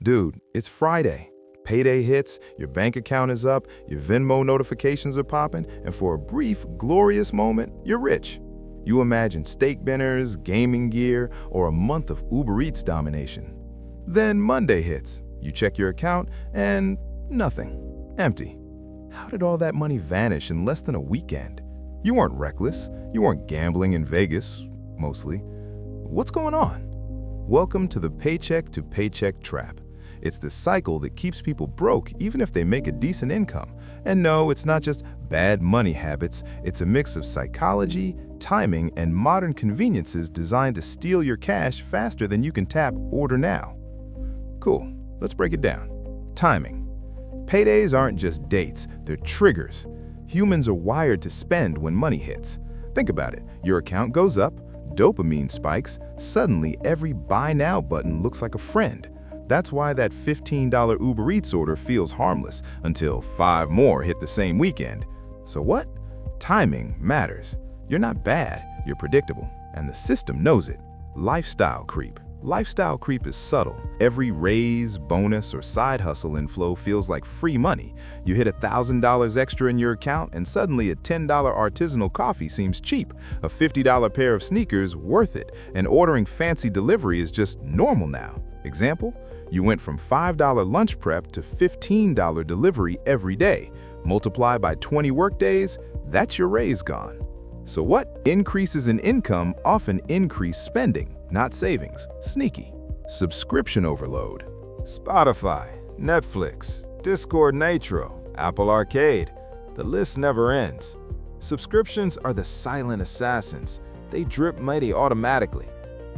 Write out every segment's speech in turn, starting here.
Dude, it's Friday. Payday hits, your bank account is up, your Venmo notifications are popping, and for a brief, glorious moment, you're rich. You imagine steak dinners, gaming gear, or a month of Uber Eats domination. Then Monday hits. You check your account, and nothing. Empty. How did all that money vanish in less than a weekend? You weren't reckless. You weren't gambling in Vegas, mostly. What's going on? Welcome to the paycheck-to-paycheck trap. It's the cycle that keeps people broke even if they make a decent income. And no, it's not just bad money habits. It's a mix of psychology, timing, and modern conveniences designed to steal your cash faster than you can tap order now. Cool, let's break it down. Timing. Paydays aren't just dates, they're triggers. Humans are wired to spend when money hits. Think about it. Your account goes up, dopamine spikes, suddenly every buy now button looks like a friend. That's why that $15 Uber Eats order feels harmless until 5 more hit the same weekend. So what? Timing matters. You're not bad, you're predictable, and the system knows it. Lifestyle creep. Lifestyle creep is subtle. Every raise, bonus, or side hustle inflow feels like free money. You hit $1,000 extra in your account, and suddenly a $10 artisanal coffee seems cheap, a $50 pair of sneakers worth it, and ordering fancy delivery is just normal now. Example? You went from $5 lunch prep to $15 delivery every day. Multiply by 20 workdays, that's your raise gone. So what? Increases in income often increase spending, not savings. Sneaky. Subscription overload. Spotify, Netflix, Discord Nitro, Apple Arcade. The list never ends. Subscriptions are the silent assassins. They drip money automatically.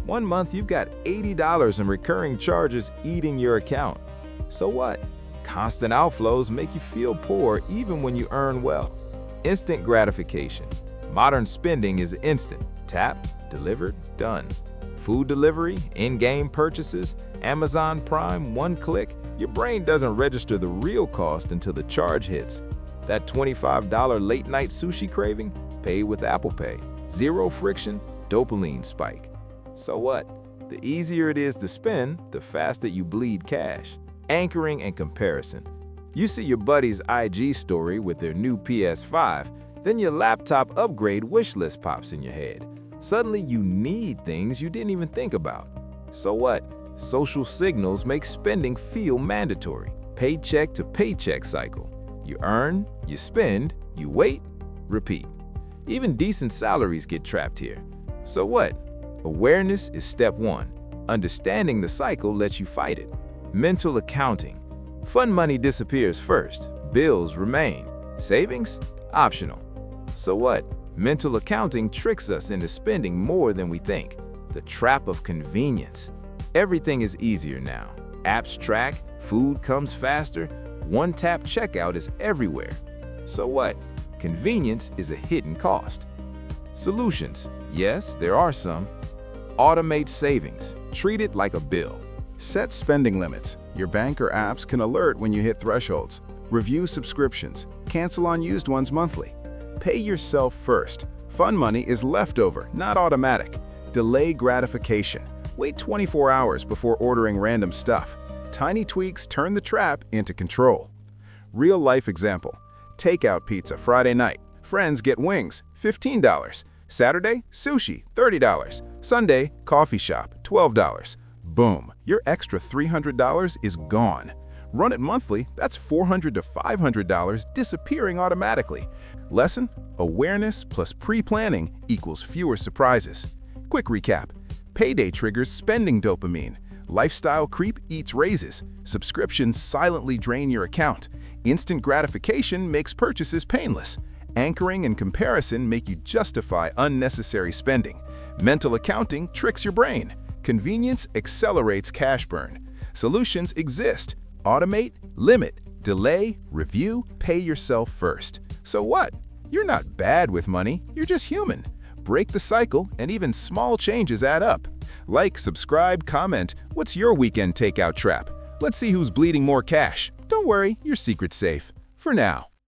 One month you've got $80 in recurring charges eating your account. So what? Constant outflows make you feel poor even when you earn well. Instant gratification. Modern spending is instant. Tap, delivered, done. Food delivery, in-game purchases, Amazon Prime, one click. Your brain doesn't register the real cost until the charge hits. That $25 late-night sushi craving? Pay with Apple Pay. Zero friction, dopamine spike. So what? The easier it is to spend, the faster you bleed cash. Anchoring and comparison. You see your buddy's IG story with their new PS5, then your laptop upgrade wish list pops in your head. Suddenly you need things you didn't even think about. So what? Social signals make spending feel mandatory. Paycheck to paycheck cycle. You earn, you spend, you wait, repeat. Even decent salaries get trapped here. So what? Awareness is step 1. Understanding the cycle lets you fight it. Mental accounting. Fun money disappears first. Bills remain. Savings? Optional. So what? Mental accounting tricks us into spending more than we think. The trap of convenience. Everything is easier now. Apps track, food comes faster, one-tap checkout is everywhere. So what? Convenience is a hidden cost. Solutions. Yes, there are some. Automate savings. Treat it like a bill. Set spending limits. Your bank or apps can alert when you hit thresholds. Review subscriptions. Cancel unused ones monthly. Pay yourself first. Fun money is leftover, not automatic. Delay gratification. Wait 24 hours before ordering random stuff. Tiny tweaks turn the trap into control. Real-life example. Takeout pizza Friday night. Friends get wings, $15. Saturday, sushi, $30. Sunday, coffee shop, $12. Boom, your extra $300 is gone. Run it monthly, that's $400 to $500 disappearing automatically. Lesson: awareness plus pre-planning equals fewer surprises. Quick recap. Payday triggers spending dopamine. Lifestyle creep eats raises. Subscriptions silently drain your account. Instant gratification makes purchases painless. Anchoring and comparison make you justify unnecessary spending. Mental accounting tricks your brain. Convenience accelerates cash burn. Solutions exist. Automate, limit, delay, review, pay yourself first. So what? You're not bad with money, you're just human. Break the cycle, and even small changes add up. Like, subscribe, comment. What's your weekend takeout trap? Let's see who's bleeding more cash. Don't worry, your secret's safe. For now.